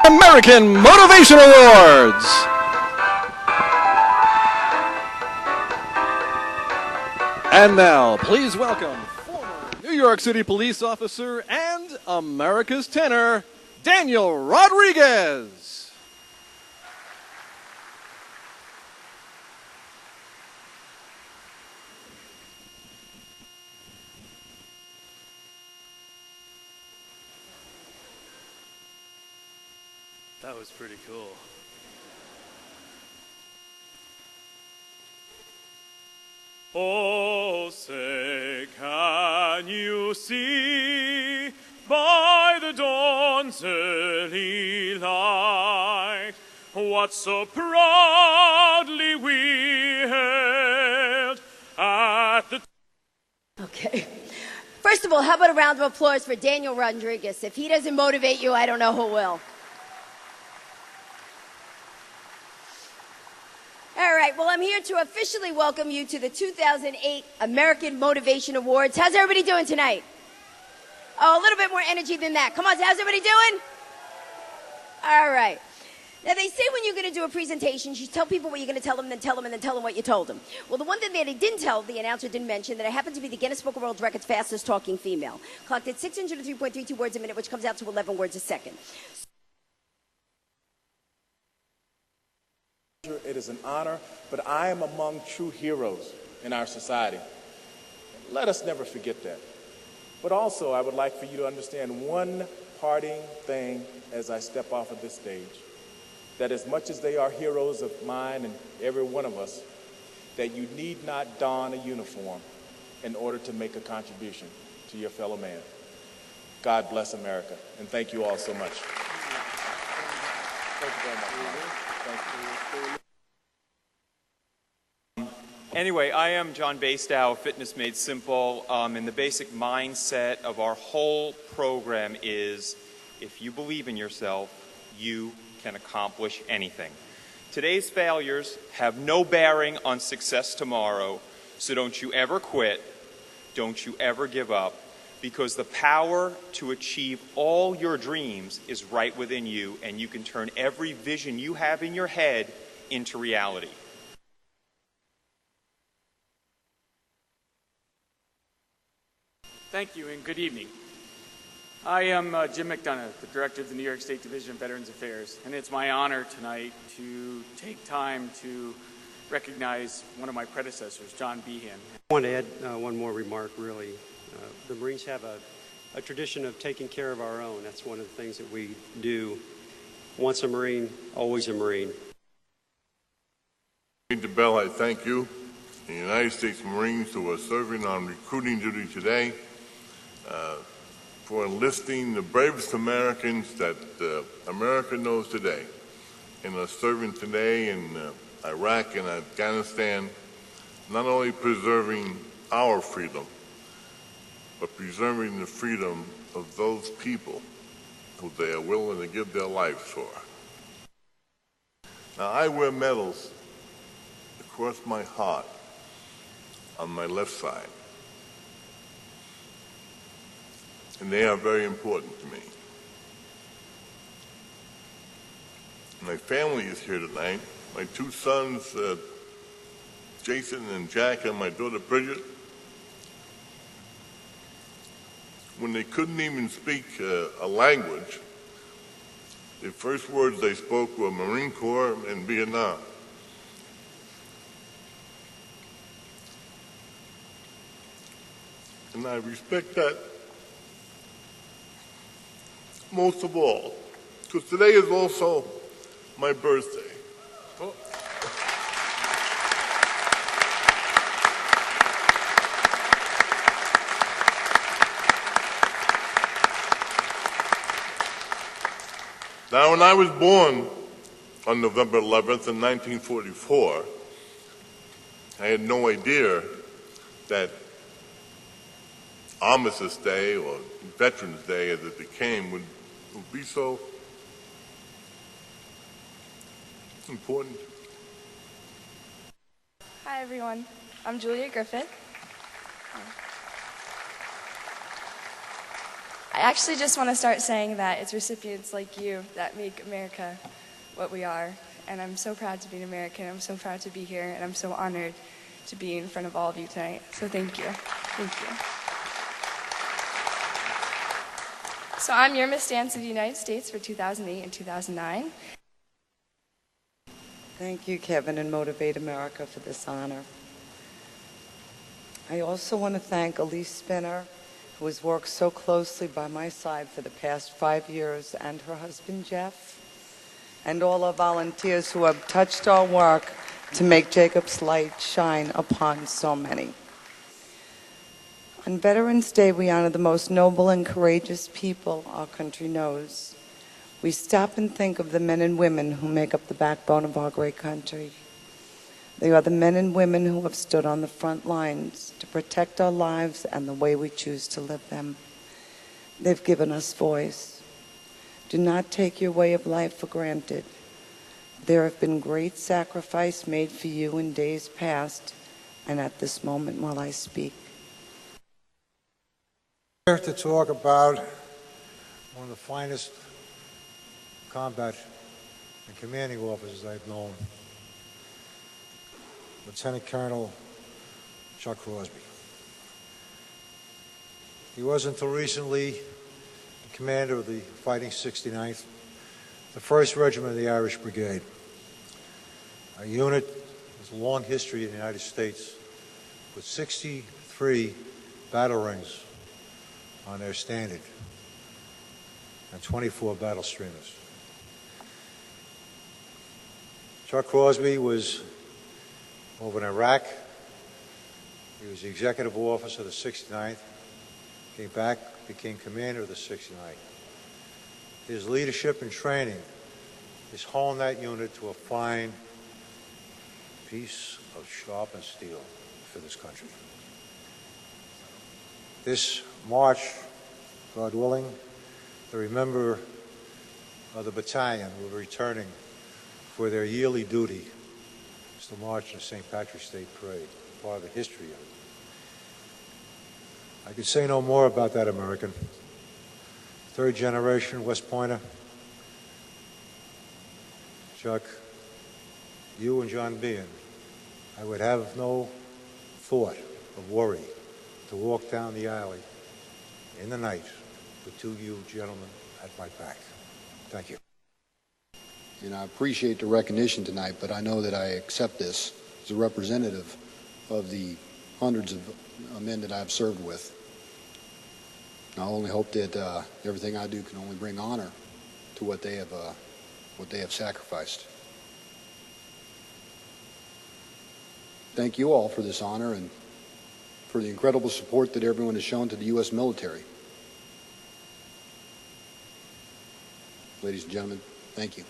American Motivation Awards. And now, please welcome former New York City police officer and America's tenor, Daniel Rodriguez. That was pretty cool. Oh, say, can you see by the dawn's early light what so proudly we hailed at the... Okay. First of all, how about a round of applause for Daniel Rodriguez? If he doesn't motivate you, I don't know who will. All right, well, I'm here to officially welcome you to the 2008 American Motivation Awards. How's everybody doing tonight? Oh, a little bit more energy than that. Come on, how's everybody doing? All right. Now, they say when you're going to do a presentation, you tell people what you're going to tell them, then tell them, and then tell them what you told them. Well, the one thing that he didn't tell, the announcer didn't mention, that I happen to be the Guinness Book of World Records fastest talking female. Clocked at 603.32 words a minute, which comes out to 11 words a second. It is an honor, but I am among true heroes in our society. Let us never forget that. But also, I would like for you to understand one parting thing as I step off of this stage, that as much as they are heroes of mine and every one of us, that you need not don a uniform in order to make a contribution to your fellow man. God bless America, and thank you all so much. Thank you very much. Thank you. Anyway, I am John Bastow, Fitness Made Simple, and the basic mindset of our whole program is if you believe in yourself, you can accomplish anything. Today's failures have no bearing on success tomorrow, so don't you ever quit, don't you ever give up, because the power to achieve all your dreams is right within you, and you can turn every vision you have in your head into reality. Thank you and good evening. I am Jim McDonough, the Director of the New York State Division of Veterans Affairs, and it's my honor tonight to take time to recognize one of my predecessors, John Behan. I want to add one more remark, really. The Marines have a tradition of taking care of our own. That's one of the things that we do. Once a Marine, always a Marine. Mr. Bell, I thank you, the United States Marines who are serving on recruiting duty today, for enlisting the bravest Americans that America knows today and are serving today in Iraq and Afghanistan, not only preserving our freedom, but preserving the freedom of those people who they are willing to give their lives for. Now, I wear medals across my heart on my left side, and they are very important to me. My family is here tonight. My two sons, Jason and Jack, and my daughter Bridget. When they couldn't even speak a language, the first words they spoke were Marine Corps and Vietnam. And I respect that most of all, because today is also my birthday. Oh. Now, when I was born on November 11th in 1944, I had no idea that Armistice Day, or Veterans Day as it became, would be so important. Hi everyone, I'm Julia Griffith. I actually just want to start saying that it's recipients like you that make America what we are. And I'm so proud to be an American. I'm so proud to be here, and I'm so honored to be in front of all of you tonight. So thank you. Thank you. So I'm your Miss Dance of the United States for 2008 and 2009. Thank you, Kevin and Motivate America, for this honor. I also want to thank Elise Spinner, who has worked so closely by my side for the past 5 years, and her husband, Jeff, and all our volunteers who have touched our work to make Jacob's light shine upon so many. On Veterans Day, we honor the most noble and courageous people our country knows. We stop and think of the men and women who make up the backbone of our great country. They are the men and women who have stood on the front lines to protect our lives and the way we choose to live them. They've given us voice. Do not take your way of life for granted. There have been great sacrifice made for you in days past and at this moment while I speak. Here to talk about one of the finest combat and commanding officers I've known, Lieutenant Colonel Chuck Crosby. He was until recently the commander of the Fighting 69th, the 1st Regiment of the Irish Brigade, a unit with a long history in the United States with 63 battle rings on their standard and 24 battle streamers. Chuck Crosby was over in Iraq. He was the executive officer of the 69th, came back, became commander of the 69th. His leadership and training has honed that unit to a fine piece of sharpened steel for this country. This March, God willing, to remember the battalion who are returning for their yearly duty. It's the March of the St. Patrick's Day Parade, part of the history of it. I could say no more about that American. 3rd generation West Pointer. Chuck, you and John Bean, I would have no thought of worry to walk down the alley in the night with 2 of you gentlemen at my back. Thank you. And I appreciate the recognition tonight, but I know that I accept this as a representative of the hundreds of men that I've served with. I only hope that everything I do can only bring honor to what they have sacrificed. Thank you all for this honor and for the incredible support that everyone has shown to the U.S. military. Ladies and gentlemen, thank you.